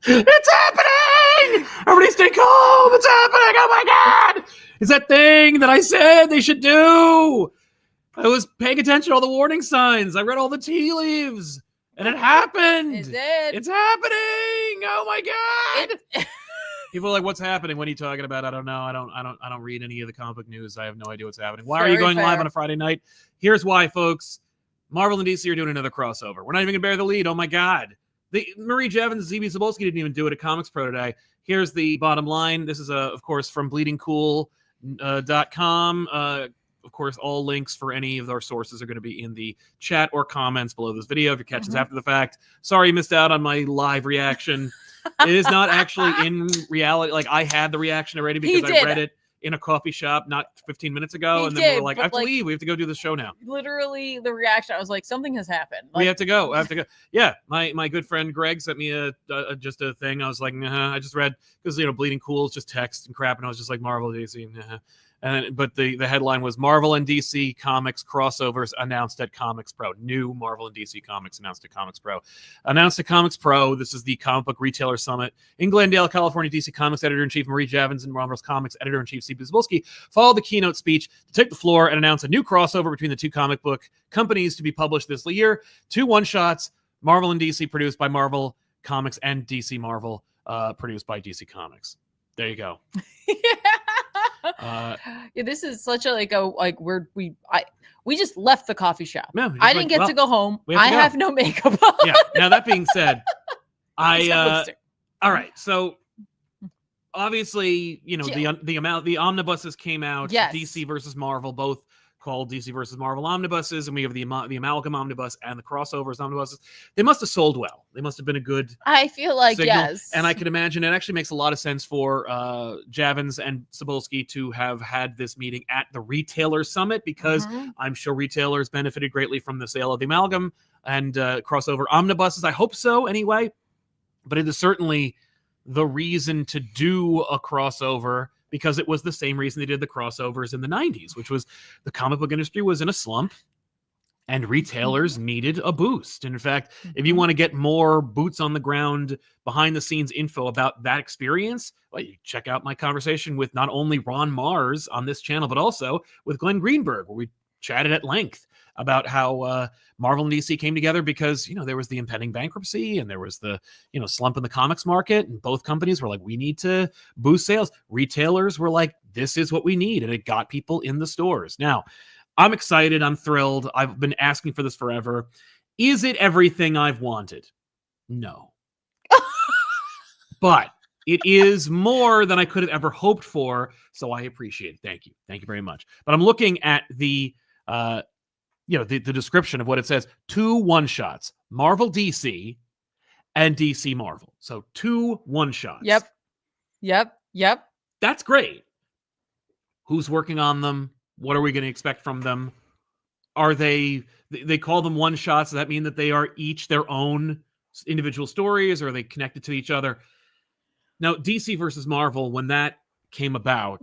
It's happening! Everybody stay calm! It's happening! Oh my God! It's that thing that I said they should do! I was paying attention to all the warning signs. I read all the tea leaves. And it happened! It did. It's happening! Oh my God! It- People are like, what's happening? What are you talking about? I don't know. I don't read any of the comic book news. I have no idea what's happening. Why are you going live on a Friday night? Here's why, folks. Marvel and DC are doing another crossover. We're not even gonna bear the lead. Oh my God. Marie Jevons, ZB Zabolski didn't even do it at Comics Pro today. Here's the bottom line. This is of course from bleedingcool.com. Of course, all links for any of our sources are going to be in the chat or comments below this video. If you catch this after the fact, sorry you missed out on my live reaction. It is not actually in reality. Like, I had the reaction already because I read it in a coffee shop not 15 minutes ago. And then we were like, I have to leave. We have to go do the show now. Literally, the reaction, I was like, something has happened. Like, we have to go. I have to go. Yeah, my good friend Greg sent me just a thing. I was like, I just read, because, Bleeding Cool is just text and crap. And I was just like, Marvel, DC, but the headline was Marvel and DC Comics crossovers announced at Comics Pro. New Marvel and DC Comics announced at Comics Pro. Announced at Comics Pro. This is the Comic Book Retailer Summit in Glendale, California. DC Comics Editor-in-Chief Marie Javins and Marvel's Comics Editor-in-Chief C.B. Zabolski followed the keynote speech to take the floor and announce a new crossover between the two comic book companies to be published this year. 2 one-shots, Marvel and DC produced by Marvel Comics and DC Marvel produced by DC Comics. There you go. Yeah, this is such a we just left the coffee shop. Yeah, I didn't get to go home. I have no makeup on. Yeah. Now that being said, all right. So obviously, the omnibuses came out. Yes. DC versus Marvel, both called DC versus Marvel omnibuses, and we have the amalgam omnibus and the crossovers omnibuses. They must have sold well. They must have been a good. I feel like signal. Yes, and I can imagine it actually makes a lot of sense for Javins and Zabolski to have had this meeting at the Retailer Summit, because I'm sure retailers benefited greatly from the sale of the amalgam and crossover omnibuses. I hope so, anyway. But it is certainly the reason to do a crossover, because it was the same reason they did the crossovers in the 90s, which was the comic book industry was in a slump and retailers needed a boost. And in fact, if you want to get more boots on the ground, behind the scenes info about that experience, well, you check out my conversation with not only Ron Mars on this channel, but also with Glenn Greenberg, where we chatted at length about how Marvel and DC came together because, there was the impending bankruptcy and there was the, slump in the comics market. And both companies were like, we need to boost sales. Retailers were like, this is what we need. And it got people in the stores. Now, I'm excited. I'm thrilled. I've been asking for this forever. Is it everything I've wanted? No. But it is more than I could have ever hoped for. So I appreciate it. Thank you. Thank you very much. But I'm looking at the description of what it says. 2 one-shots, Marvel DC and DC Marvel. So 2 one-shots. Yep. That's great. Who's working on them? What are we going to expect from them? Are they call them one-shots? Does that mean that they are each their own individual stories, or are they connected to each other? Now, DC versus Marvel, when that came about,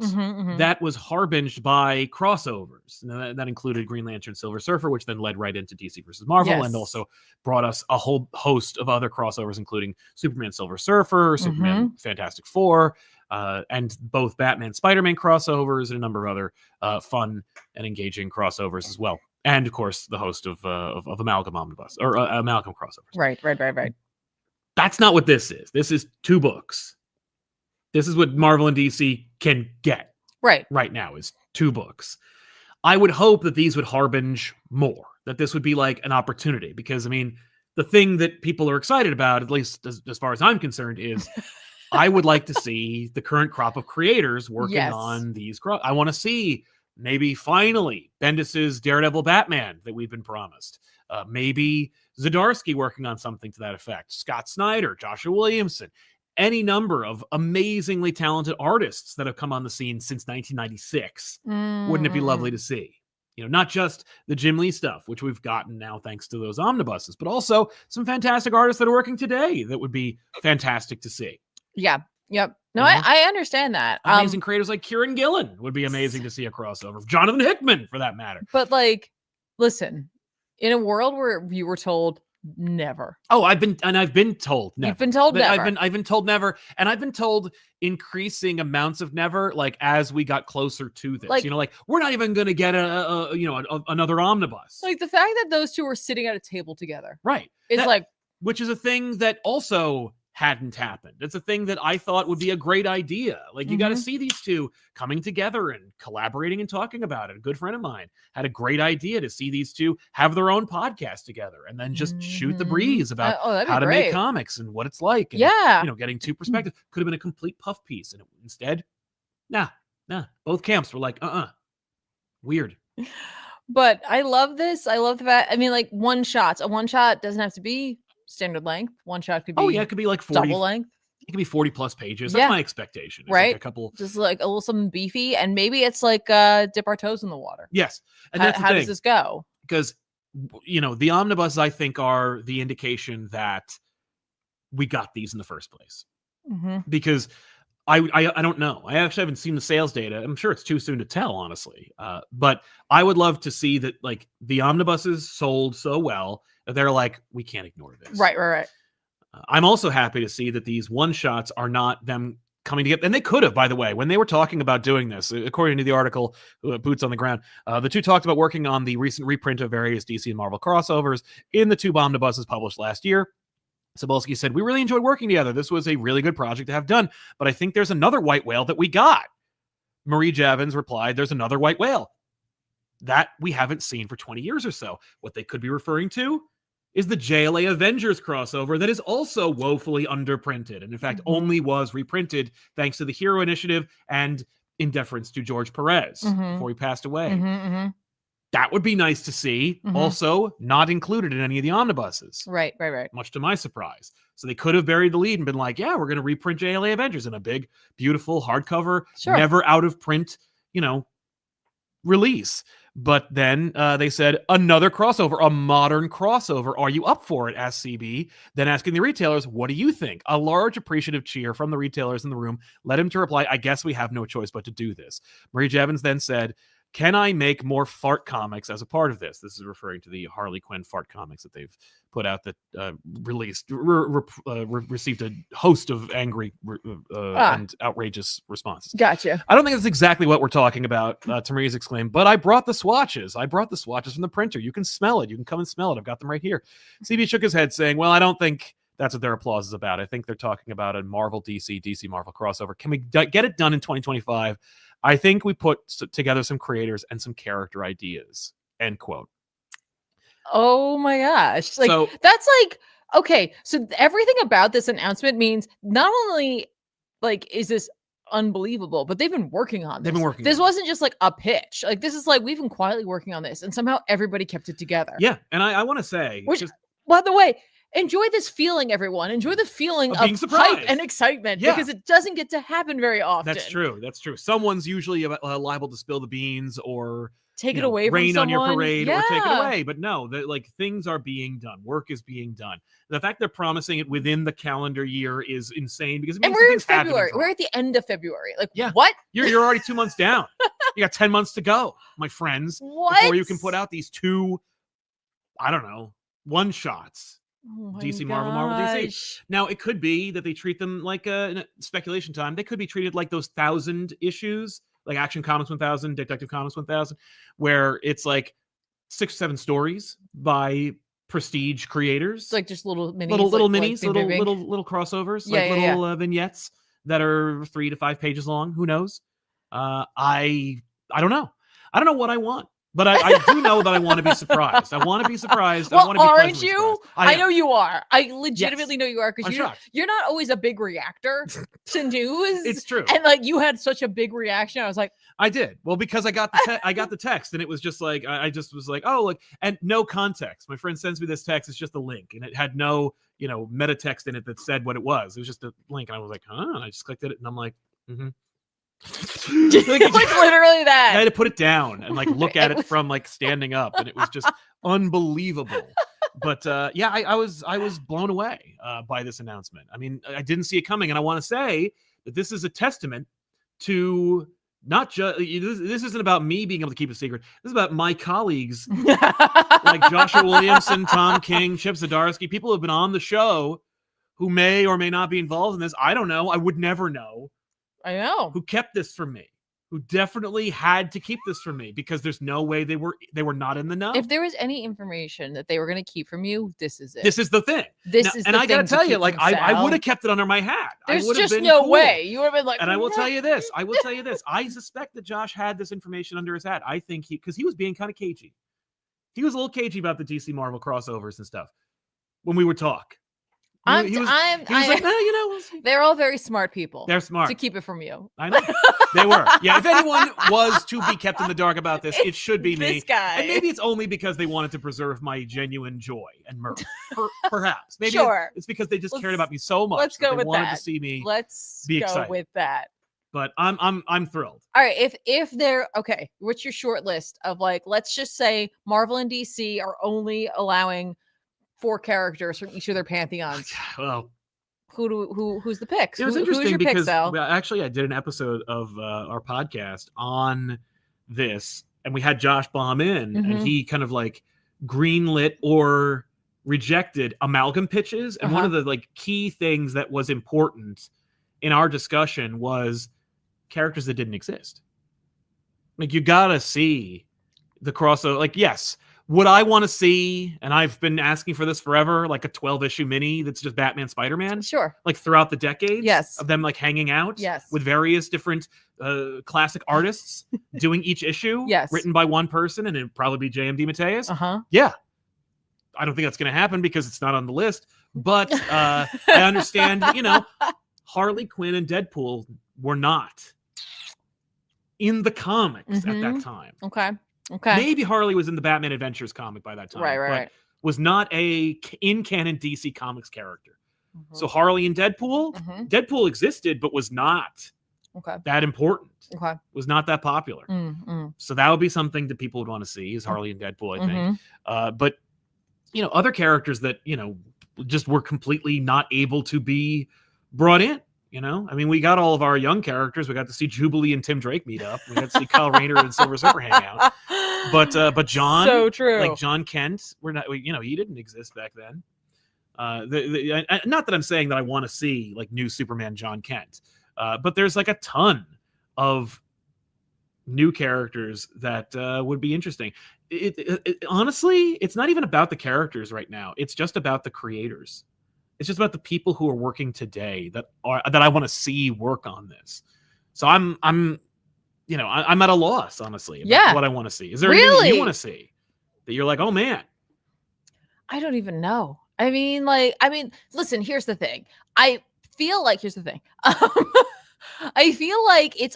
that was harbinged by crossovers. Now, that included Green Lantern, Silver Surfer, which then led right into DC versus Marvel, and also brought us a whole host of other crossovers, including Superman, Silver Surfer, Superman, Fantastic Four, and both Batman, Spider-Man crossovers, and a number of other fun and engaging crossovers as well. And of course, the host of Amalgam Omnibus or Amalgam crossovers. Right. That's not what this is. This is 2 books. This is what Marvel and DC can get right now, is 2 books. I would hope that these would harbinge more, that this would be like an opportunity, because, the thing that people are excited about, at least as far as I'm concerned, is I would like to see the current crop of creators working on these. I want to see maybe finally Bendis's Daredevil Batman that we've been promised. Maybe Zdarsky working on something to that effect. Scott Snyder, Joshua Williamson. Any number of amazingly talented artists that have come on the scene since 1996. Wouldn't it be lovely to see? Not just the Jim Lee stuff, which we've gotten now thanks to those omnibuses, but also some fantastic artists that are working today that would be fantastic to see. Yeah. Yep. No, I understand that. Amazing creators like Kieran Gillen would be amazing to see a crossover. Jonathan Hickman, for that matter. But listen, in a world where you were told Never. Oh, I've been told never. You've been told never. I've been told never, and I've been told increasing amounts of never, like as we got closer to this. Like, like we're not even going to get another omnibus. Like the fact that those two were sitting at a table together, right? Is like, which is a thing that also hadn't happened. It's a thing that I thought would be a great idea. Like you got to see these two coming together and collaborating and talking about it. A good friend of mine had a great idea to see these two have their own podcast together and then just shoot the breeze about how to make comics and what it's like. And, getting two perspectives. Could have been a complete puff piece. And instead, nah. Both camps were like, weird. But I love this. I love the fact, I mean, like one shot. A one shot doesn't have to be standard length. One shot could be it could be like 40 double length. It could be 40 plus pages. That's my expectation. It's right. Like a couple, just like a little something beefy, and maybe it's like dip our toes in the water. Yes. And that's how does this go? Because the omnibuses, I think, are the indication that we got these in the first place. Because I don't know. I actually haven't seen the sales data. I'm sure it's too soon to tell, honestly. But I would love to see that, like, the omnibuses sold so well that they're like, we can't ignore this. Right. I'm also happy to see that these one shots are not them coming together. And they could have, by the way, when they were talking about doing this, according to the article, Boots on the Ground, the two talked about working on the recent reprint of various DC and Marvel crossovers in the two omnibuses published last year. Cebulski said, we really enjoyed working together. This was a really good project to have done, but I think there's another white whale that we got. Marie Javins replied, there's another white whale that we haven't seen for 20 years or so. What they could be referring to is the JLA Avengers crossover that is also woefully underprinted, and in fact only was reprinted thanks to the Hero Initiative and in deference to George Perez before he passed away. That would be nice to see. Also not included in any of the omnibuses. Right. Much to my surprise. So they could have buried the lead and been like, yeah, we're going to reprint JLA Avengers in a big, beautiful hardcover, never out of print, release. But then they said, another crossover, a modern crossover. Are you up for it? Asked CB. Then asking the retailers, what do you think? A large appreciative cheer from the retailers in the room led him to reply, I guess we have no choice but to do this. Marie Javins then said, can I make more fart comics as a part of this? This is referring to the Harley Quinn fart comics that they've put out that received a host of angry and outrageous responses. Gotcha. I don't think that's exactly what we're talking about, Tamariz exclaimed, but I brought the swatches. I brought the swatches from the printer. You can smell it. You can come and smell it. I've got them right here. CB shook his head saying, well, I don't think that's what their applause is about. I think they're talking about a Marvel DC Marvel crossover. Can we get it done in 2025? I think we put together some creators and some character ideas. End quote. Oh my gosh. Like, so, that's like, okay. So everything about this announcement means not only like, is this unbelievable, but they've been working on this. They've been working. This wasn't just like a pitch. Like, this is like, we've been quietly working on this, and somehow everybody kept it together. Yeah. And I want to say, by the way, enjoy this feeling, everyone. Enjoy the feeling of hype and excitement, because it doesn't get to happen very often. That's true. Someone's usually liable to spill the beans or take it away from rain someone. On your parade or take it away. But no, things are being done. Work is being done. The fact they're promising it within the calendar year is insane, because it means we're in February. We're at the end of February. Like, what? You're already 2 months down. You got 10 months to go, my friends. What? Before you can put out these two, I don't know, one shots. DC Marvel DC. Now it could be that they treat them like in speculation time. They could be treated like those 1,000 issues, like Action Comics 1000, Detective Comics 1000, where it's like 6 or 7 stories by prestige creators. It's like just little minis, little crossovers, little vignettes that are 3 to 5 pages long. Who knows? I don't know. I don't know what I want. But I do know that I want to be surprised. I want to be surprised. Well, I want to be aren't you? I know you are. I legitimately yes. know you are, because you're not always a big reactor to news. It's true. And like, you had such a big reaction. I was like, I did. Well, because I got the text, and it was just like, I just was like, oh, look, and no context. My friend sends me this text. It's just a link, and it had no, meta text in it that said what it was. It was just a link, and I was like, huh? And I just clicked it, and I'm like, like literally that. I had to put it down and like look at it from like standing up, and it was just unbelievable. But I was blown away by this announcement. I mean, I didn't see it coming, and I want to say that this is a testament to not just this isn't about me being able to keep a secret. This is about my colleagues like Joshua Williamson, Tom King, Chip Zdarsky, people who have been on the show who may or may not be involved in this. I don't know. I would never know. I know. Who kept this from me. Who definitely had to keep this from me because there's no way they were not in the know. If there was any information that they were going to keep from you, this is it. This is the thing. And I gotta tell you, like I would have kept it under my hat. There's just no way. You would have been like. And I will tell you this. I suspect that Josh had this information under his hat. I think because he was being kind of cagey. He was a little cagey about the DC Marvel crossovers and stuff when we would talk. He was like, no, we'll see. They're all very smart people. They're smart to keep it from you. I know they were. Yeah, if anyone was to be kept in the dark about this, it should be me. This guy. And maybe it's only because they wanted to preserve my genuine joy and mirth. Perhaps. Maybe it's because they just cared about me so much. Let's go with that. Wanted to see me. Be excited. With that. But I'm thrilled. All right, if they're okay, what's your short list of like? Let's just say Marvel and DC are only allowing 4 characters from each of their pantheons. Well, who's the picks? It was interesting because actually I did an episode of our podcast on this, and we had Josh Baum in, and he kind of like greenlit or rejected amalgam pitches. And one of the like key things that was important in our discussion was characters that didn't exist. Like you gotta see the crossover. Like yes. Would I want to see, and I've been asking for this forever, like a 12-issue mini that's just Batman, Spider-Man? Sure. Like throughout the decades? Yes. Of them like hanging out? Yes. With various different classic artists doing each issue? Yes. Written by one person, and it'd probably be J.M. DeMatteis? Uh-huh. Yeah. I don't think that's going to happen because it's not on the list, but I understand, Harley Quinn and Deadpool were not in the comics at that time. Okay. Maybe Harley was in the Batman Adventures comic by that time. Right. But was not a in-canon DC Comics character. So Harley and Deadpool, Deadpool existed, but was not that important. Was not that popular. So that would be something that people would want to see is Harley and Deadpool, I think. But, other characters that, just were completely not able to be brought in. I mean, we got all of our young characters. We got to see Jubilee and Tim Drake meet up. We got to see Kyle Rayner and Silver Surfer hang out. But John, so true. Like John Kent, he didn't exist back then. Not that I'm saying that I want to see like new Superman John Kent, but there's like a ton of new characters that would be interesting. Honestly, it's not even about the characters right now. It's just about the creators. It's just about the people who are working today that I want to see work on this. So I'm at a loss, honestly, about what I want to see. Is there anything you want to see that you're like, oh man? I don't even know. I mean, listen, here's the thing. I feel like it's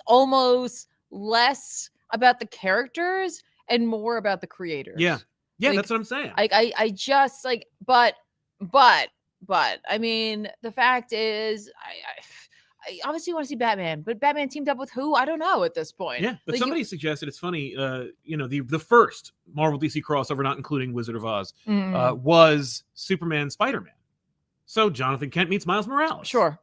almost less about the characters and more about the creators. Yeah, that's what I'm saying. I just like, but I mean, the fact is, I obviously want to see Batman, but Batman teamed up with who? I don't know at this point. Yeah, but somebody suggested, it's funny, the first Marvel DC crossover, not including Wizard of Oz, was Superman Spider-Man. So Jonathan Kent meets Miles Morales. Sure.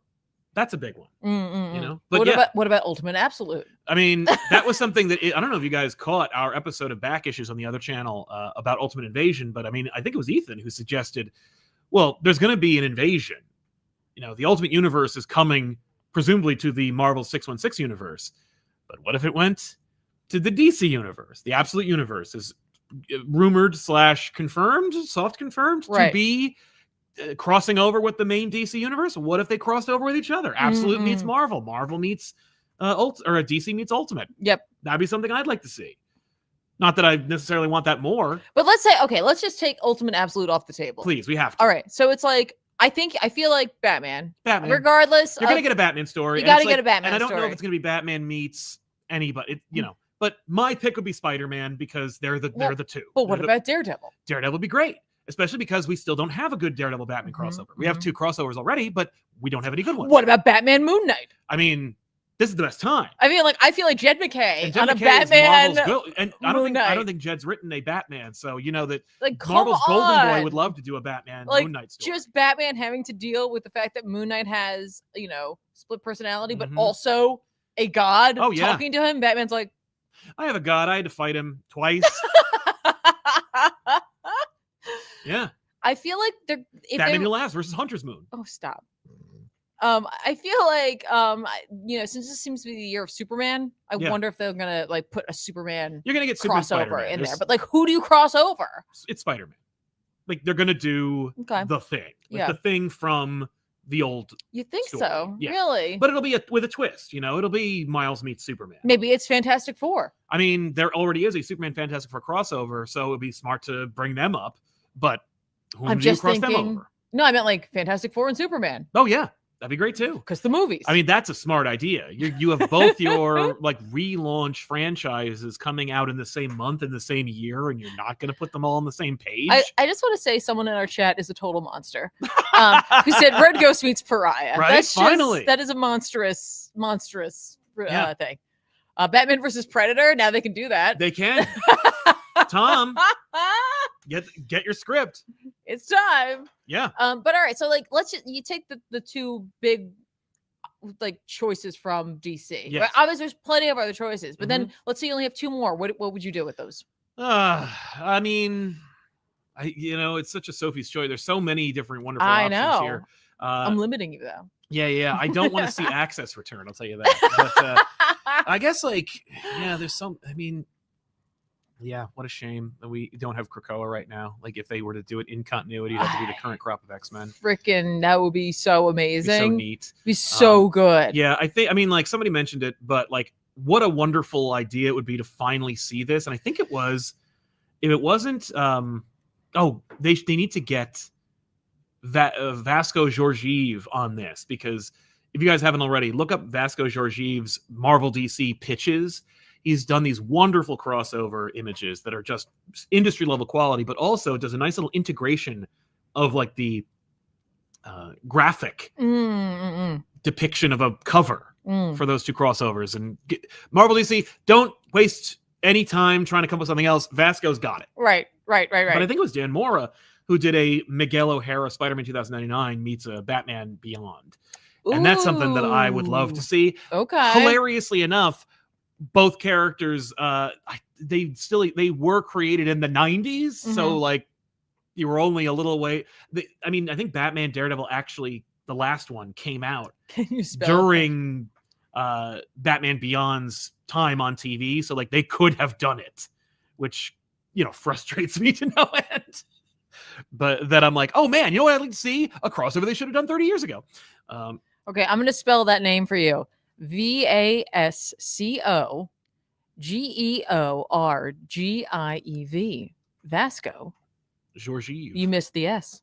That's a big one. But what about Ultimate Absolute? I mean, that was something that I don't know if you guys caught our episode of Back Issues on the other channel about Ultimate Invasion, but I mean, I think it was Ethan who suggested, well, there's going to be an invasion. The Ultimate Universe is coming, presumably, to the Marvel 616 universe. But what if it went to the DC universe? The Absolute Universe is rumored / confirmed, soft confirmed, to be crossing over with the main DC universe. What if they crossed over with each other? Absolute meets Marvel. Marvel meets DC meets Ultimate. Yep. That'd be something I'd like to see. Not that I necessarily want that more. But let's say, okay, let's just take Ultimate Absolute off the table. Please, we have to. All right. So it's like, I feel like Batman. Regardless. You're going to get a Batman story. You got to get a Batman story. And I don't know if it's going to be Batman meets anybody, but my pick would be Spider-Man because they're the two. But what about Daredevil? Daredevil would be great, especially because we still don't have a good Daredevil Batman crossover. We have 2 crossovers already, but we don't have any good ones. What about Batman Moon Knight? I mean, this is the best time. I mean, I feel like Jed McKay on a Batman. And I don't think Jed's written a Batman, so that like Marvel's Golden Boy would love to do a Batman Moon Knight story. Just Batman having to deal with the fact that Moon Knight has split personality, but also a god Oh, yeah. talking to him. Batman's like, I have a god. I had to fight him twice. Yeah. I feel like Batman Who Laughs versus Hunter's Moon. Oh, stop. I feel like since this seems to be the year of Superman, I wonder if they're gonna like put a Superman. You're gonna get crossover in there, but like, who do you cross over? It's Spider-Man. Like, they're gonna do the Thing, like the Thing from the old. You think story. so? Yeah. Really? But it'll be with a twist. It'll be Miles meets Superman. Maybe it's Fantastic Four. I mean, there already is a Superman Fantastic Four crossover, so it'd be smart to bring them up. But I'm just thinking. Them over? No, I meant like Fantastic Four and Superman. Oh yeah. That'd be great too. Because the movies. I mean, that's a smart idea. You have both your like relaunch franchises coming out in the same month in the same year, and you're not going to put them all on the same page. I just want to say someone in our chat is a total monster. Who said Red Ghost meets Pariah? Right? That's Finally, that is a monstress thing. Batman versus Predator. Now they can do that. They can. Tom, get your script. It's time. Yeah. But all right, so like you take the two big like choices from DC. Yes. Right? Obviously there's plenty of other choices, but then let's say you only have two more. What would you do with those? I mean, it's such a Sophie's choice. There's so many different wonderful options here. I'm limiting you though. Yeah. I don't want to see Access return, I'll tell you that. But I guess there's some, I mean, yeah, what a shame that we don't have Krakoa right now. Like, if they were to do it in continuity, it'd have to be the current crop of X-Men. Freaking, that would be so amazing. It'd be so neat. It'd be so good. Yeah, like somebody mentioned it, but like, what a wonderful idea it would be to finally see this. And I think it was, if it wasn't, they need to get Vasco Georgiev on this, because if you guys haven't already, look up Vasco Georgiev's Marvel DC pitches. He's done these wonderful crossover images that are just industry level quality, but also does a nice little integration of like the graphic depiction of a cover for those two crossovers. And Marvel DC, don't waste any time trying to come up with something else. Vasco's got it. Right. But I think it was Dan Mora who did a Miguel O'Hara Spider-Man 2099 meets a Batman Beyond. And that's something that I would love to see. Okay. Hilariously enough, both characters, they were created in the 90s. So like, you were only a little way. I think Batman Daredevil, actually, the last one came out during Batman Beyond's time on TV. So like, they could have done it, which, frustrates me to no end. But that I'm like, oh man, you know what I'd like to see? A crossover they should have done 30 years ago. Okay, I'm going to spell that name for you. Vasco Georgiev. Vasco. Georgiev. You missed the S.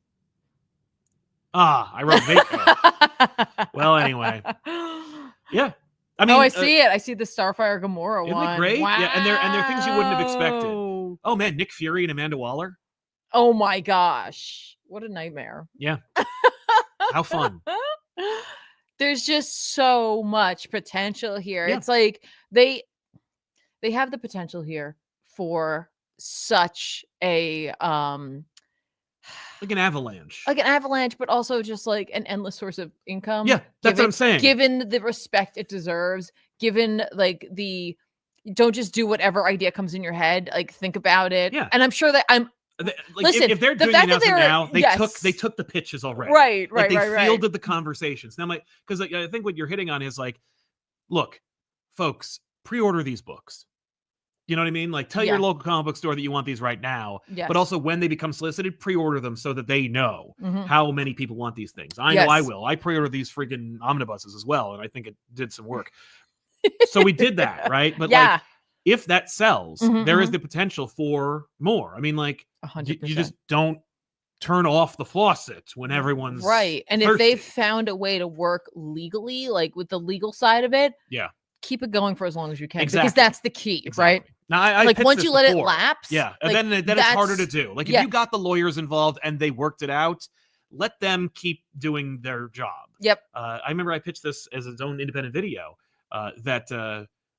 I wrote Vaco. Well, anyway. Yeah. I see it. I see the Starfire Gamora isn't one. Isn't it great? Wow. Yeah, and they're things you wouldn't have expected. Oh man, Nick Fury and Amanda Waller. Oh my gosh. What a nightmare. Yeah. How fun. There's just so much potential here. Yeah. It's like they have the potential here for such a like an avalanche, but also just like an endless source of income. Yeah, that's what I'm saying. Given the respect it deserves, given like don't just do whatever idea comes in your head. Like, think about it. Yeah. And I'm sure that listen, if they're doing the announcement now, they took the pitches already. Right. They fielded the conversations. Now, because I think what you're hitting on is like, look, folks, pre-order these books. You know what I mean? Like, tell your local comic book store that you want these right now. Yes. But also, when they become solicited, pre-order them so that they know how many people want these things. I know I will. I pre-order these freaking omnibuses as well, and I think it did some work. So we did that, right? But like, if that sells, there is the potential for more. I mean, like, 100%. You just don't turn off the faucet when everyone's right. And thirsty. If they've found a way to work legally, like with the legal side of it, keep it going for as long as you can, because that's the key, right? Now, I like once you let it lapse, and then it's harder to do. Like, if you got the lawyers involved and they worked it out, let them keep doing their job. Yep. I remember I pitched this as its own independent video.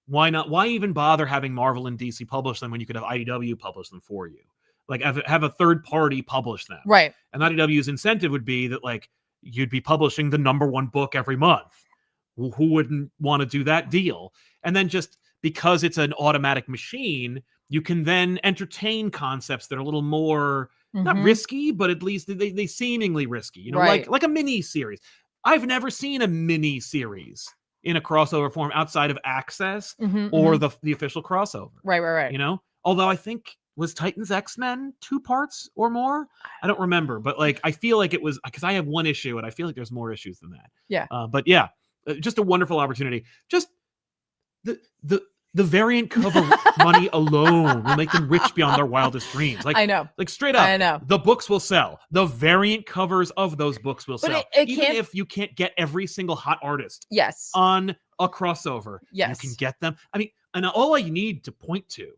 Why even bother having Marvel and DC publish them when you could have IDW publish them for you? Like, have a third party publish them. Right. And IDW's incentive would be that, like, you'd be publishing the #1 book every month. who wouldn't want to do that deal? And then just because it's an automatic machine, you can then entertain concepts that are a little more not risky, but at least they seemingly risky. You know, like a mini series. I've never seen a mini series in a crossover form outside of Access or the official crossover. Right. You know, although I think was Titans X-Men 2 parts or more. I don't remember, but like I feel like it was because I have one issue and I feel like there's more issues than that. Yeah. But yeah, just a wonderful opportunity. Just the variant cover money alone will make them rich beyond their wildest dreams. Like, I know. Like straight up, I know. The books will sell. The variant covers of those books will sell. Even if you can't get every single hot artist on a crossover, you can get them. I mean, and all I need to point to,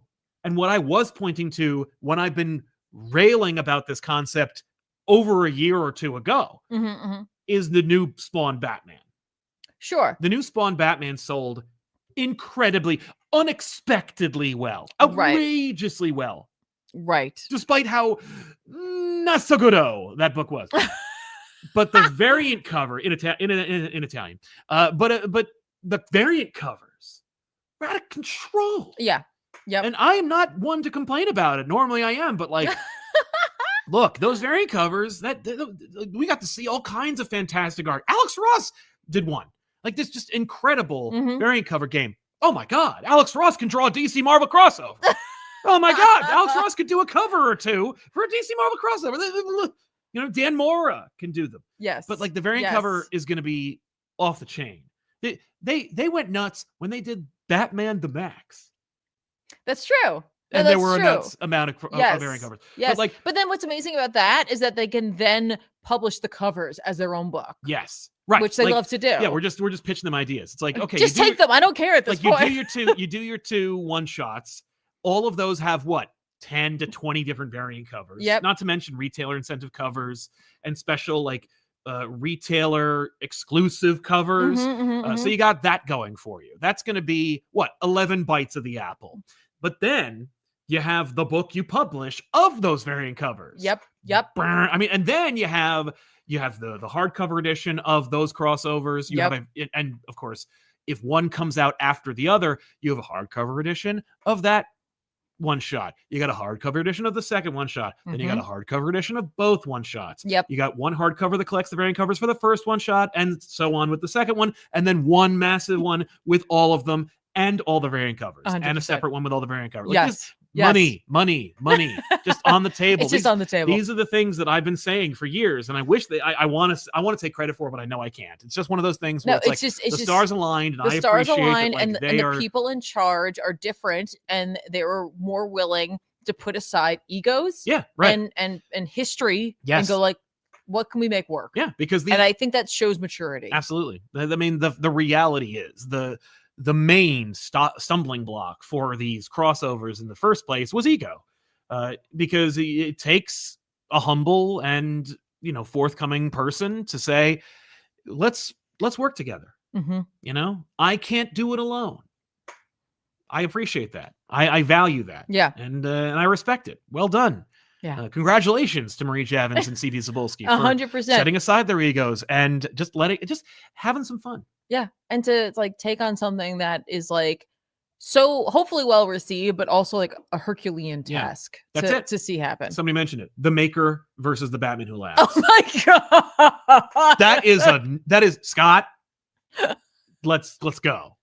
and what I was pointing to when I've been railing about this concept over a year or two ago, is the new Spawn Batman. Sure. The new Spawn Batman sold incredibly, unexpectedly well, outrageously well. Right. Despite how not so good that book was. But the variant cover in Italian, but the variant covers were out of control. Yeah. Yep. And I am not one to complain about it. Normally I am, but like, look, those variant covers we got to see all kinds of fantastic art. Alex Ross did one. Like this just incredible variant cover game. Oh my God, Alex Ross can draw a DC Marvel crossover. Oh my God, Alex Ross could do a cover or two for a DC Marvel crossover. You know, Dan Mora can do them. Yes. But like the variant cover is going to be off the chain. They went nuts when they did Batman the Max. That's true. And there were a nuts amount of variant covers. Yes. But then what's amazing about that is that they can then publish the covers as their own book. Yes. Right. Which they love to do. Yeah, we're just pitching them ideas. It's like, okay, just take them. I don't care at this point. You do your two one-shots. All of those have what? 10 to 20 different variant covers. Yep. Not to mention retailer incentive covers and special like retailer exclusive covers. So you got that going for you. That's going to be what? 11 bites of the apple. But then you have the book you publish of those variant covers. Yep. I mean, and then you have the hardcover edition of those crossovers. You have and of course, if one comes out after the other, you have a hardcover edition of that one shot. You got a hardcover edition of the second one shot. Then you got a hardcover edition of both one shots. Yep. You got one hardcover that collects the variant covers for the first one shot, and so on with the second one, and then one massive one with all of them and all the variant covers, 100%. and a separate one with all the variant covers. Like Yes. Money, just on the table. It's just on the table. These are the things that I've been saying for years, and I wish that I want to take credit for, but I know I can't. It's just one of those things where it's the stars aligned, and I appreciate that, like, and the people in charge are different, and they were more willing to put aside egos, and history, and go like, what can we make work? Yeah, because and I think that shows maturity. Absolutely. I mean, the reality is the main stumbling block for these crossovers in the first place was ego, because it takes a humble and forthcoming person to say, let's work together. I can't do it alone. I appreciate that. I value that. Yeah. And I respect it. Well done. Yeah. Congratulations to Marie Javins and C.D. Zabulski 100%. setting aside their egos and just having some fun. Yeah. And to like take on something that is like so hopefully well received, but also like a Herculean task to see happen. Somebody mentioned it. The Maker versus the Batman Who Laughs. Oh my God. That is Scott. Let's go.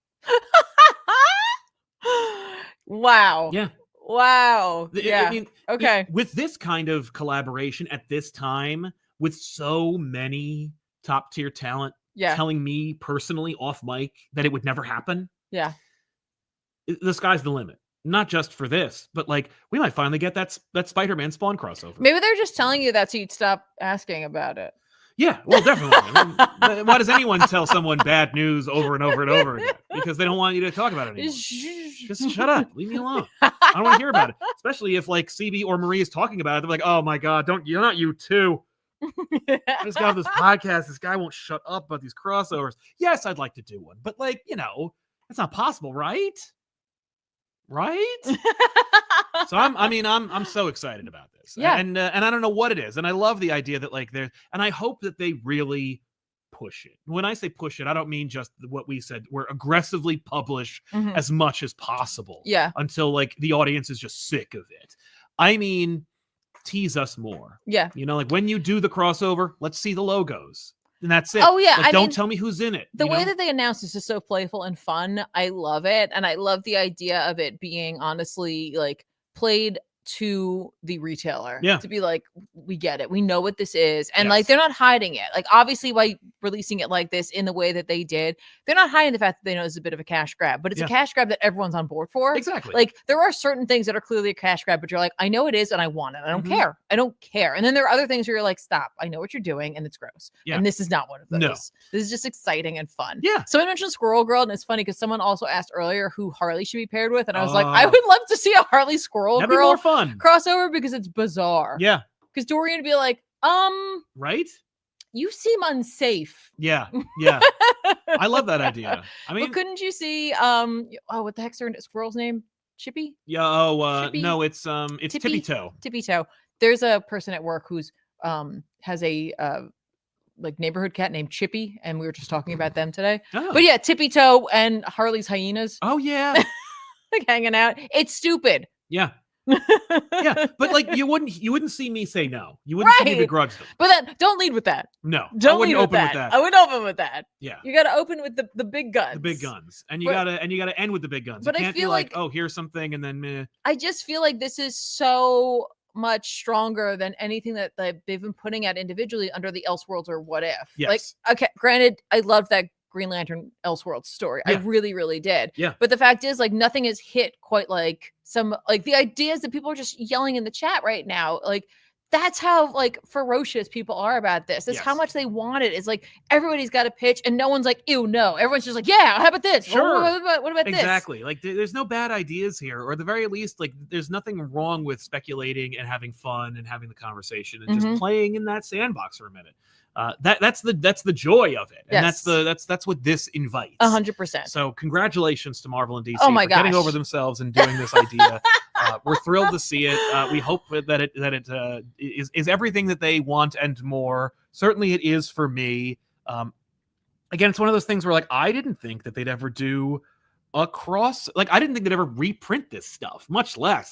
Wow. Yeah. Wow. Yeah. I mean, okay. With this kind of collaboration at this time, with so many top tier talent telling me personally off mic that it would never happen. Yeah. The sky's the limit. Not just for this, but like we might finally get that Spider-Man Spawn crossover. Maybe they're just telling you that so you'd stop asking about it. Yeah, well, definitely. I mean, why does anyone tell someone bad news over and over and over again? Because they don't want you to talk about it anymore. Just shut up. Leave me alone. I don't want to hear about it. Especially if like CB or Marie is talking about it. They're like, oh my God, not you too. I just got off this podcast. This guy won't shut up about these crossovers. Yes, I'd like to do one, but like, it's not possible, right? Right? So I'm so excited about this. Yeah. And I don't know what it is. And I love the idea that like and I hope that they really push it. When I say push it, I don't mean just what we said. We're aggressively publish as much as possible. Yeah. Until like the audience is just sick of it. I mean, tease us more. Yeah. You know, like when you do the crossover, let's see the logos. And that's it. Oh, yeah. Like, don't tell me who's in it. The way that they announce this is so playful and fun. I love it. And I love the idea of it being honestly like played to the retailer. Yeah. To be like, we get it. We know what this is. And like, they're not hiding it. Like, obviously, by releasing it like this in the way that they did, they're not hiding the fact that they know it's a bit of a cash grab, but it's a cash grab that everyone's on board for. Exactly. Like, there are certain things that are clearly a cash grab, but you're like, I know it is and I want it. I don't care. I don't care. And then there are other things where you're like, stop. I know what you're doing and it's gross. Yeah. And this is not one of those. No. This is just exciting and fun. Yeah. So I mentioned Squirrel Girl, and it's funny because someone also asked earlier who Harley should be paired with. And I was like, I would love to see a Harley Squirrel Girl be more fun. Crossover because it's bizarre. Yeah. Because Dorian would be like, right? You seem unsafe. Yeah. Yeah. I love that idea. I mean, but couldn't you see what the heck's her squirrel's name? Chippy? Yeah, Chippy? No, it's Tippy Toe. Tippy Toe. There's a person at work who's has a like neighborhood cat named Chippy, and we were just talking about them today. Oh. But yeah, Tippy Toe and Harley's hyenas. Oh yeah. Like hanging out. It's stupid. Yeah. Yeah, but like you wouldn't see me say no. You wouldn't see me begrudge them. But then don't lead with that. No, don't lead with that. I wouldn't open with that. Yeah, you got to open with the big guns. The big guns, and you gotta end with the big guns. But you can't I feel be like, oh, here's something, and then meh. I just feel like this is so much stronger than anything that they've been putting out individually under the Elseworlds or What If. Yes. Like, okay, granted, I loved that Green Lantern Elseworlds story. Yeah. I really, really did. Yeah. But the fact is, like, nothing is hit quite like some, like, the ideas that people are just yelling in the chat right now. Like, that's how, like, ferocious people are about this. That's how much they want it. It's like, everybody's got a pitch and no one's like, ew, no. Everyone's just like, yeah, how about this? Sure. What about this? Exactly. Like, there's no bad ideas here. Or at the very least, like, there's nothing wrong with speculating and having fun and having the conversation and just playing in that sandbox for a minute. That's the joy of it, and that's what this invites. 100%. So congratulations to Marvel and DC for getting over themselves and doing this idea. We're thrilled to see it. We hope that it is everything that they want and more. Certainly, it is for me. Again, it's one of those things where like I didn't think that they'd ever do I didn't think they'd ever reprint this stuff, much less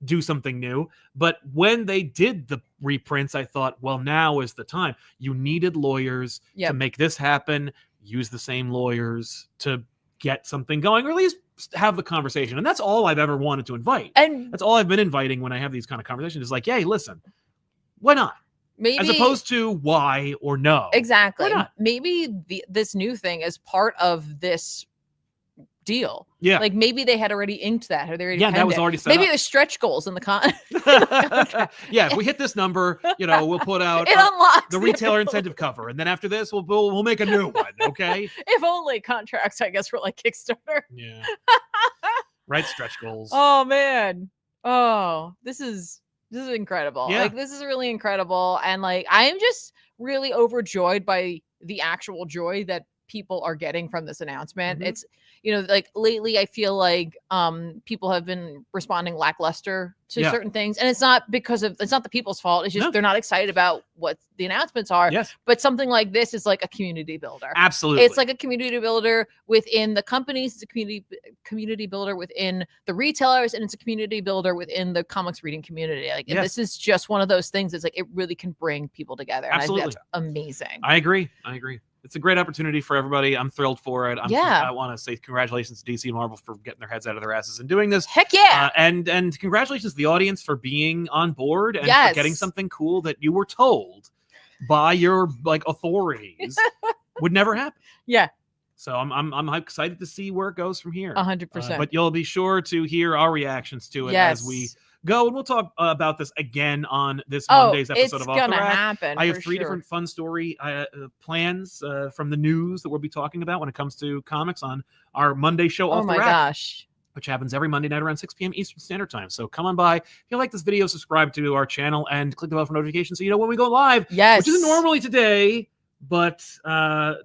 do something new. But when they did the reprints, I thought, well, now is the time. You needed lawyers to make this happen. Use the same lawyers to get something going, or at least have the conversation. And that's all I've ever wanted to invite. And that's all I've been inviting when I have these kind of conversations is like, hey, listen, why not? Maybe, as opposed to why or no. Exactly. Maybe this new thing is part of this deal. Yeah. Like maybe they had already inked that, or they already that was already set maybe up. It was stretch goals in the con. Yeah, if we hit this number, we'll put out the retailer incentive cover, and then after this we'll make a new one. Okay. If only contracts, I guess, were like Kickstarter. Yeah. Right, stretch goals. Oh man. Oh, this is incredible. Yeah. Like this is really incredible, and like I am just really overjoyed by the actual joy that people are getting from this announcement. It's like lately I feel like people have been responding lackluster to certain things, and it's not the people's fault. It's just they're not excited about what the announcements are. Yes. But something like this is like a community builder. Absolutely. It's like a community builder within the companies, it's a community builder within the retailers, and it's a community builder within the comics reading community. Like and this is just one of those things that's like it really can bring people together. Absolutely. And I think that's amazing. I agree. It's a great opportunity for everybody. I'm thrilled for it. I want to say congratulations to DC and Marvel for getting their heads out of their asses and doing this. Heck yeah. And congratulations to the audience for being on board and for getting something cool that you were told by your authorities would never happen. Yeah. So I'm excited to see where it goes from here. 100%. But you'll be sure to hear our reactions to it as we go, and we'll talk about this again on this Monday's episode of Off the Rack. Happen. I have 3 different fun story plans from the news that we'll be talking about when it comes to comics on our Monday show Off the Rack. Gosh. Which happens every Monday night around 6 p.m. Eastern Standard Time. So come on by. If you like this video, subscribe to our channel and click the bell for notifications so you know when we go live. Yes. Which isn't normally today, but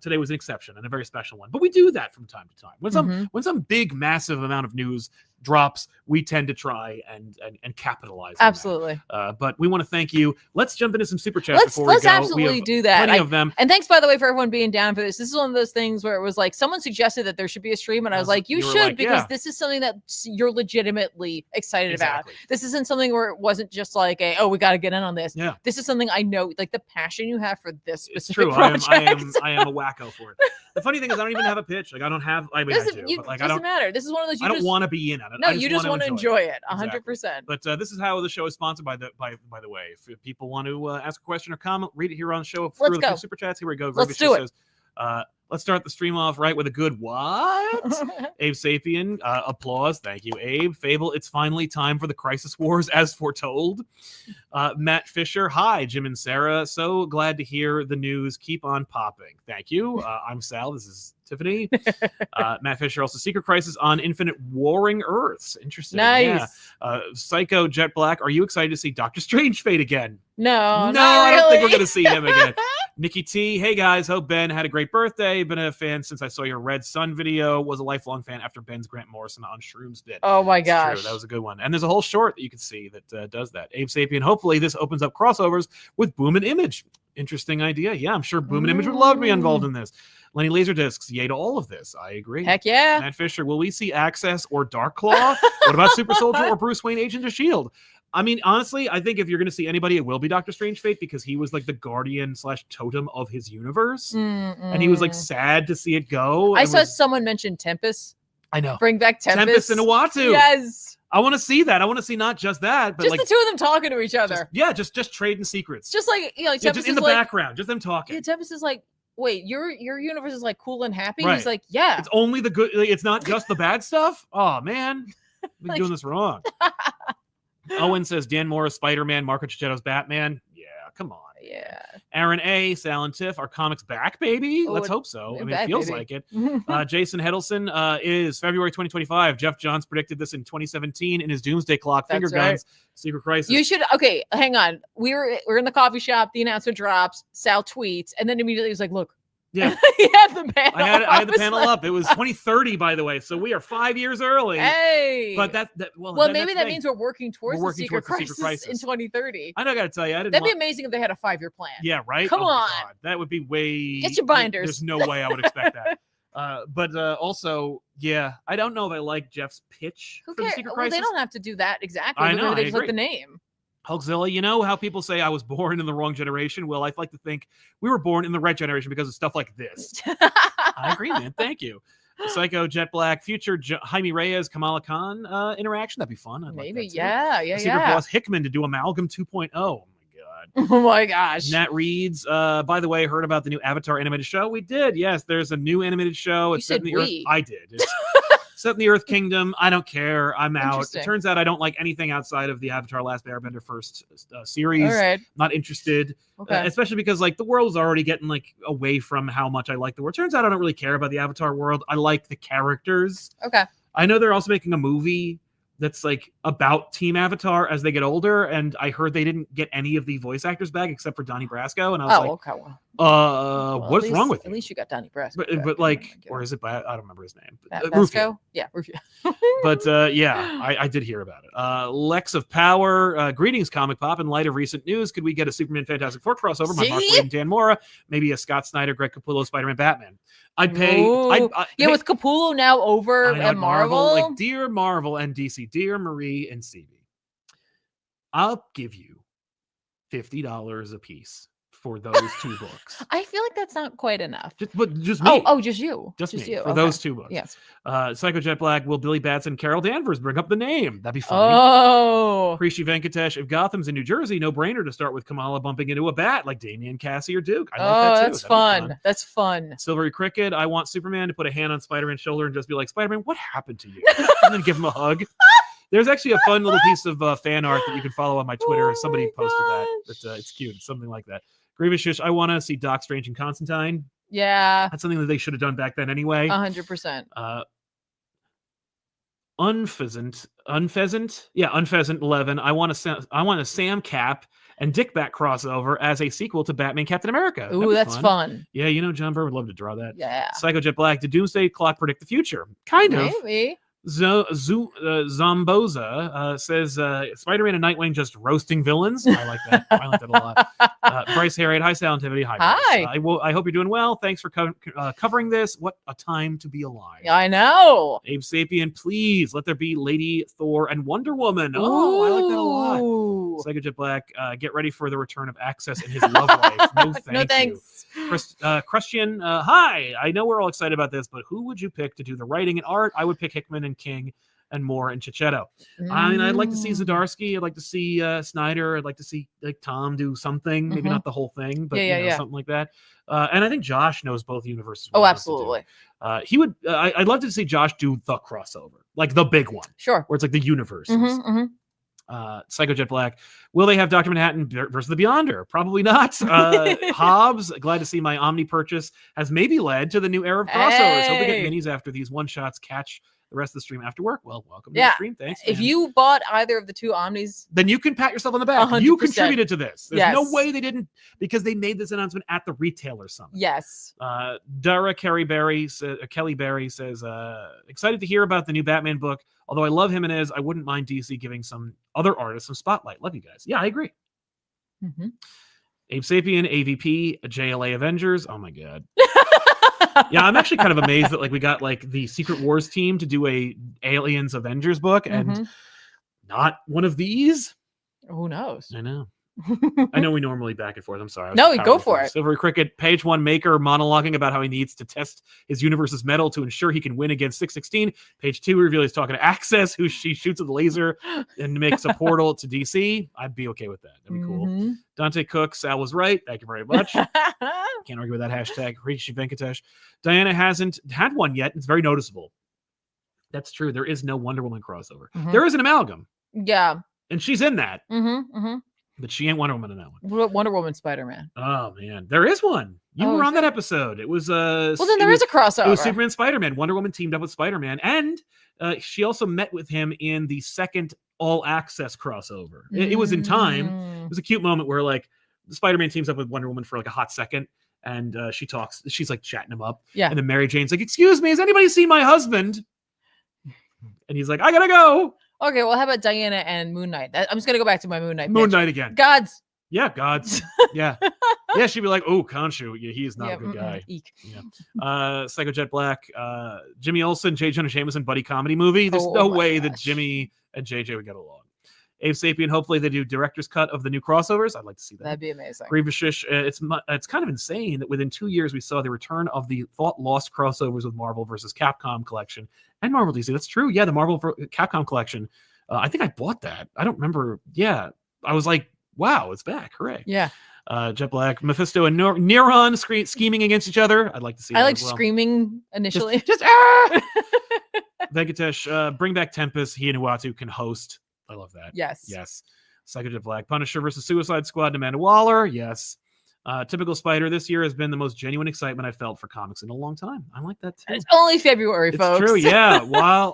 today was an exception and a very special one. But we do that from time to time. When some big, massive amount of news drops, we tend to try and capitalize on Absolutely. that. But we want to thank you. Let's jump into some super chats before we go. Let's absolutely do that. Plenty of them. And thanks, by the way, for everyone being down for this. This is one of those things where it was like someone suggested that there should be a stream, and I was like, you should, like, because this is something that you're legitimately excited about. This isn't something where it wasn't just like we got to get in on this. Yeah. This is something I know, like the passion you have for this specific project. I am a wacko for it. The funny thing is, I don't even have a pitch. Like, I don't have. I mean, I do, but like, I don't matter. This is one of those. I don't want to be in on it. No, you just want to enjoy it. 100%. But this is how the show is sponsored by the way. If people want to ask a question or comment, read it here on the show. Let's go. Super chats. Here we go. Let's do it. Says, let's start the stream off right with a good what? Abe Sapien, applause. Thank you, Abe. Fable, it's finally time for the Crisis Wars as foretold. Matt Fisher, hi, Jim and Sarah. So glad to hear the news. Keep on popping. Thank you. I'm Sal. This is Tiffany. Matt Fisher, also Secret Crisis on Infinite Warring Earths. Interesting. Nice. Yeah. Psycho Jet Black, are you excited to see Doctor Strange fade again? No, I don't think we're going to see him again. Nikki T, hey guys, hope Ben had a great birthday. Been a fan since I saw your Red Sun video. Was a lifelong fan after Ben's Grant Morrison on Shrooms bit. Oh my gosh. That was a good one. And there's a whole short that you can see that does that. Abe Sapien, hopefully this opens up crossovers with Boom and Image. Interesting idea. Yeah, I'm sure Boom and Image would love to be involved in this. Lenny Laserdiscs, yay to all of this. I agree. Heck yeah. Matt Fisher, will we see Access or Dark Claw? What about Super Soldier or Bruce Wayne, Agent of S.H.I.E.L.D.? I mean, honestly, I think if you're going to see anybody, it will be Doctor Strange Fate, because he was like the guardian / totem of his universe. And he was like sad to see it go. I saw someone mention Tempest. I know. Bring back Tempest. And Uatu. Yes. I want to see that. I want to see not just that, but just like the two of them talking to each other. Just trading secrets. Just like, you know, Tempest just in the background, just them talking. Yeah, Tempest is like, wait, your universe is like cool and happy? Right. He's like, yeah. It's only the good. Like, it's not just the bad stuff. Oh, man. We've been doing this wrong. Owen says, Dan Morris, Spider-Man, Marco Cicchetto's Batman. Yeah, come on. Yeah. Aaron A, Sal and Tiff, are comics back, baby? Let's hope so. I mean, it feels like it. Jason Hedelson is February 2025. Jeff Johns predicted this in 2017 in his Doomsday Clock. Finger guns, Secret Crisis. You should, okay, hang on. We're in the coffee shop. The announcement drops. Sal tweets. And then immediately he's like, look. Yeah. He had the panel. I had the panel up. It was 2030, by the way. So we are 5 years early. Hey. But maybe that means we're working towards the Secret Crisis in 202030. I got to tell you, that'd be amazing if they had a 5-year plan. Yeah, right? Come on. God. That would be way. Get your binders. There's no way I would expect that. But also, yeah, I don't know if I like Jeff's pitch for the Secret Crisis. Well, they don't have to do that exactly. I know. Maybe they just like the name. Hulkzilla, you know how people say I was born in the wrong generation? Well, I'd like to think we were born in the right generation because of stuff like this. I agree, man. Thank you. Psycho, Jet Black, future Jaime Reyes, Kamala Khan interaction. That'd be fun. Maybe, yeah. Secret Boss Hickman to do Amalgam 2.0. Oh, my God. Oh, my gosh. Nat Reeds, by the way, heard about the new Avatar animated show? We did. Yes, there's a new animated show. It's set in the Earth. I did. It's set in the Earth Kingdom. I don't care. I'm out. It turns out I don't like anything outside of the Avatar Last Airbender first series. All right. Not interested. Okay. Especially because like the world is already getting like away from how much I like the world. Turns out I don't really care about the Avatar world. I like the characters. Okay. I know they're also making a movie that's like about Team Avatar as they get older, and I heard they didn't get any of the voice actors back except for Donnie Brasco, and I was what's wrong with you? At least you got Donnie Brasco. But like, or is it? I don't remember his name. Brasco? Yeah, Rufio. But yeah, I did hear about it. Lex of Power, greetings, Comic Pop. In light of recent news, could we get a Superman Fantastic Four crossover by Mark Waid and Dan Mora? Maybe a Scott Snyder, Greg Capullo, Spider-Man, Batman. I'd pay. With Capullo now over at Marvel. Like, dear Marvel and DC, dear Marie and CB, I'll give you $50 a piece for those 2 books. I feel like that's not quite enough. Just me. Oh, just you. Just me. You. For those 2 books. Yes. Psycho Jet Black, will Billy Batson and Carol Danvers bring up the name? That'd be funny. Oh. Preeshi Venkatesh, if Gotham's in New Jersey, no brainer to start with Kamala bumping into a bat like Damian, Cassie, or Duke. I like that too. That's fun. That's fun. Silvery Cricket, I want Superman to put a hand on Spider-Man's shoulder and just be like, Spider-Man, what happened to you? And then give him a hug. There's actually a fun little piece of fan art that you can follow on my Twitter. Somebody posted that. But it's cute. It's something like that. Grievous Shish, I want to see Doc Strange and Constantine. Yeah. That's something that they should have done back then anyway. 100%. Unpheasant. Yeah, Unpheasant 11. I want a Sam Cap and Dick Bat crossover as a sequel to Batman Captain America. Ooh, that's fun. Yeah, John Burr would love to draw that. Yeah. Psycho Jet Black, did Doomsday Clock predict the future? Kind of. Maybe. Zomboza says Spider-Man and Nightwing just roasting villains. I like that. I like that a lot. Bryce Harriet, hi Soundtivity. Hi. Hi. I hope you're doing well. Thanks for covering this. What a time to be alive. I know. Abe Sapien, please let there be Lady Thor and Wonder Woman. Oh, I like that a lot. Psychojet Black, get ready for the return of Access in his love life. No, thanks. Christian, hi. I know we're all excited about this, but who would you pick to do the writing and art? I would pick Hickman and King and Moore and Chichetto. I mean, I'd like to see Zdarsky. I'd like to see Snyder. I'd like to see like Tom do something. Maybe not the whole thing, but something like that. And I think Josh knows both universes. Oh, absolutely. He would. I'd love to see Josh do the crossover, like the big one. Sure. Where it's like the universes. Psychojet Black. Will they have Dr. Manhattan versus the Beyonder? Probably not. Hobbs, glad to see my Omni purchase has maybe led to the new era of crossovers. Hope we get minis after these one-shots catch the rest of the stream after work. Well, welcome to the stream. Thanks. If you bought either of the two Omnis, then you can pat yourself on the back. 100%. You contributed to this. There's no way they didn't, because they made this announcement at the retailer summit. Yes. Dara Kelly Berry says, excited to hear about the new Batman book. Although I love him and I wouldn't mind DC giving some other artists some spotlight. Love you guys. Yeah, I agree. Abe Sapien, AVP, JLA Avengers. Oh my God. Yeah, I'm actually kind of amazed that like we got like the Secret Wars team to do a Aliens Avengers book and not one of these. Who knows? I know. I know we normally back and forth. I'm sorry. No, go for it. Silvery Cricket, page 1 maker monologuing about how he needs to test his universe's metal to ensure he can win against 616. Page 2 reveal he's talking to Access, who she shoots with a laser and makes a portal to DC. I'd be okay with that. That'd be cool. Dante Cook, Sal was right. Thank you very much. Can't argue with that hashtag. Rishi Venkatesh. Diana hasn't had one yet. It's very noticeable. That's true. There is no Wonder Woman crossover. There is an amalgam. Yeah. And she's in that. But she ain't Wonder Woman in that one. Wonder Woman, Spider-Man. Oh man, there is one. You were on that episode. It was well, then there is a crossover. It was Superman, Spider-Man. Wonder Woman teamed up with Spider-Man, and she also met with him in the second All Access crossover. It was in time. It was a cute moment where like Spider-Man teams up with Wonder Woman for like a hot second, and she talks. She's like chatting him up. Yeah. And then Mary Jane's like, "Excuse me, has anybody seen my husband?" And he's like, "I gotta go." Okay, well, how about Diana and Moon Knight? I'm just gonna go back to my Moon Knight. Moon Knight again. Gods. Yeah, gods. Yeah. Yeah, she'd be like, oh, Khonshu. Yeah, he is not a good guy. Eek. Yeah. Psychojet Black, Jimmy Olsen, J. Jonah Jameson buddy comedy movie. There's no way that Jimmy and JJ would get along. Abe Sapien, hopefully they do director's cut of the new crossovers. I'd like to see that. That'd be amazing. Grievous Shish, it's kind of insane that within 2 years we saw the return of the thought lost crossovers with Marvel versus Capcom collection and Marvel DC. That's true. Yeah, the Marvel Capcom collection. I think I bought that. I don't remember. Yeah, I was like, wow, it's back. Hooray. Yeah. Jet Black, Mephisto, and Neron scheming against each other. I'd like to see that. I like screaming initially. Just ah! Venkatesh, bring back Tempest. He and Uatu can host. I love that. Yes. Yes. Psychojet Black, Punisher versus Suicide Squad, Amanda Waller. Yes. Typical Spider, this year has been the most genuine excitement I've felt for comics in a long time. I like that too. It's only February, folks. It's true, yeah. While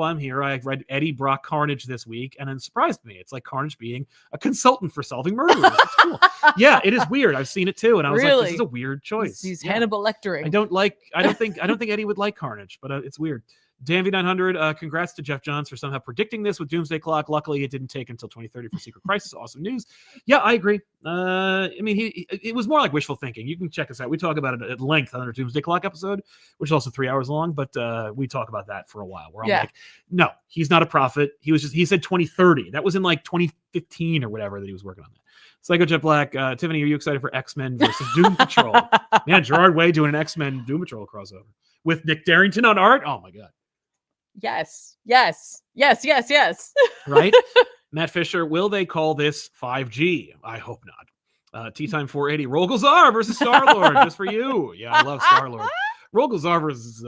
I'm here, I read Eddie Brock Carnage this week, and it surprised me. It's like Carnage being a consultant for solving murderers. It's cool. Yeah, it is weird. I've seen it too, and I was like, this is a weird choice. He's Hannibal Lectering. I don't think Eddie would like Carnage, but it's weird. Danvy 900, congrats to Jeff Johns for somehow predicting this with Doomsday Clock. Luckily, it didn't take until 2030 for Secret Crisis. Awesome news. Yeah, I agree. I mean, it was more like wishful thinking. You can check us out. We talk about it at length on our Doomsday Clock episode, which is also 3 hours long, but we talk about that for a while. Where I'm like, no, he's not a prophet. He said 2030. That was in like 2015 or whatever that he was working on that. Psychojet Black, Tiffany, are you excited for X-Men versus Doom Patrol? Man, Gerard Way doing an X-Men Doom Patrol crossover with Nick Darrington on art. Oh my God. Yes. Right? Matt Fisher, will they call this 5G? I hope not. Tea Time 480, Rogolzar versus Star-Lord, just for you. Yeah, I love Star-Lord. Rogolzar versus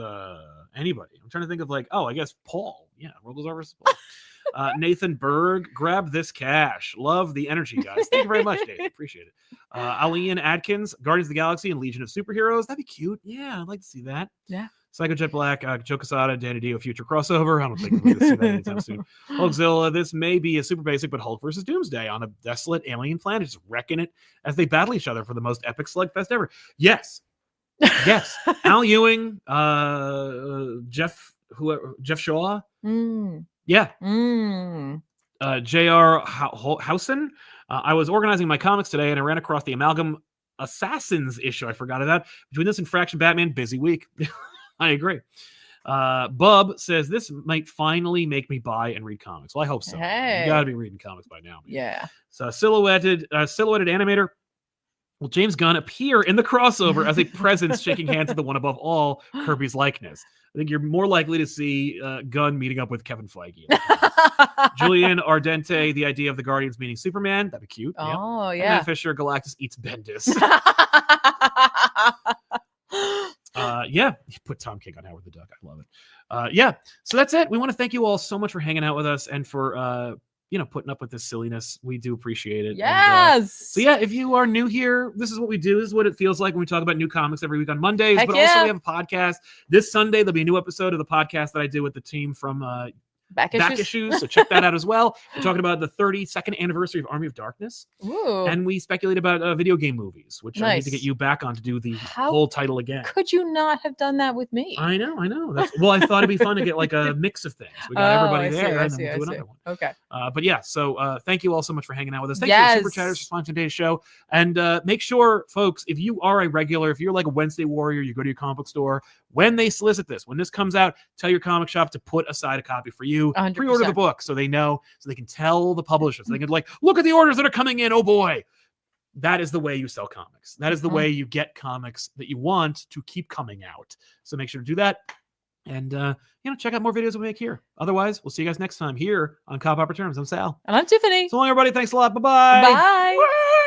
anybody. I'm trying to think of like, I guess Paul. Yeah, Rogolzar versus Paul. Nathan Berg, grab this cash. Love the energy, guys. Thank you very much, Dave. Appreciate it. Alian Adkins, Guardians of the Galaxy and Legion of Superheroes. That'd be cute. Yeah, I'd like to see that. Yeah. Psychojet Black, Joe Quesada, Danny Dio, future crossover. I don't think we're going to see that anytime soon. Hulkzilla, this may be a super basic, but Hulk versus Doomsday on a desolate alien planet, just wrecking it as they battle each other for the most epic slugfest ever. Yes. Al Ewing, Jeff who Jeff Shaw. Mm. Yeah. Mm. J.R. Housen. I was organizing my comics today and I ran across the Amalgam Assassins issue. I forgot of that. Between this and Fraction Batman, busy week. I agree. Bub says this might finally make me buy and read comics. Well, I hope so. Hey. You got to be reading comics by now. Man. Yeah. So silhouetted animator. Will James Gunn appear in the crossover as a presence shaking hands with the one above all, Kirby's likeness? I think you're more likely to see Gunn meeting up with Kevin Feige. Julian Ardente, the idea of the Guardians meeting Superman. That'd be cute. Oh, yep. yeah. And Fisher, Galactus eats Bendis. Yeah, he put Tom King on Howard the Duck. I love it. Yeah, so that's it. We want to thank you all so much for hanging out with us and for putting up with this silliness. We do appreciate it. Yes. And, so yeah, if you are new here, this is what we do. This is what it feels like when we talk about new comics every week on Mondays. Heck but yeah. also we have a podcast. This Sunday there'll be a new episode of the podcast that I did with the team from Back Issues. So check that out as well. We're talking about the 32nd anniversary of Army of Darkness. Ooh. And we speculate about video game movies, which I need to get you back on to do the whole title again. Could you not have done that with me? I know. Well, I thought it'd be fun to get like a mix of things. We got everybody there, and then we'll do another one. Okay. But yeah, so thank you all so much for hanging out with us. Thank you to Super Chatters for sponsoring today's show. And make sure, folks, if you are a regular, if you're like a Wednesday warrior, you go to your comic book store, when they solicit this, when this comes out, tell your comic shop to put aside a copy for you. 100%. Pre-order the book so they know, so they can tell the publishers. So they can like, look at the orders that are coming in. Oh boy. That is the way you sell comics. That is the way you get comics that you want to keep coming out. So make sure to do that. And, check out more videos we make here. Otherwise, we'll see you guys next time here on ComicPop Returns. I'm Sal. And I'm Tiffany. So long, everybody. Thanks a lot. Bye-bye. Bye.